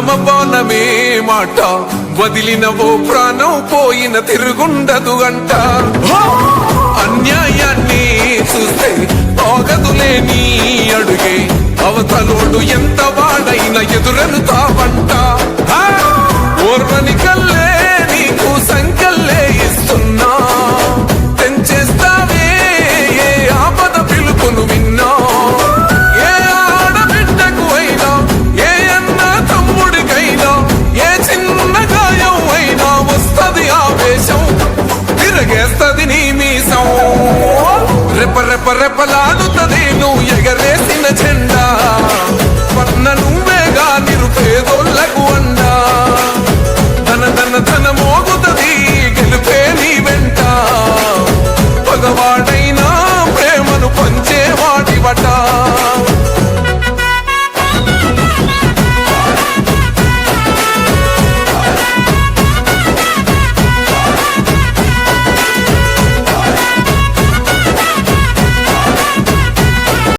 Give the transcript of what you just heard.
రామబాణమే మాట వదిలినవో ప్రాణం పోయిన తిరుగుండదు అంట అన్యాయాన్ని చూస్తే ఆగదులే నీ అడుగే అవతలోడు ఎంత వాడైన ఎదురెనుతావంట ఓర్వని కల్లే నీకు సంకల్లే ఇస్తున్నా తెంచేస్తావే ఏ ఆపద పిలుపును విన్నా ఏ ఆడబిడ్డకు అయినా ఏ అన్న తమ్ముడికైనా ఏ చిన్న గాయం అయినా వస్తది ఆవేశం తిరగేస్తది నీ మీసం రెప రెప రెపలాడుతది నువ్వు ఎగరేసిన జెండా పన్న నువ్వేగా నిరుపేదోళ్లకు అండా ధన ధన ధన మోగుతది గెలుపే నీ వెంట పగవాడైనా ప్రేమను పంచేవాడివట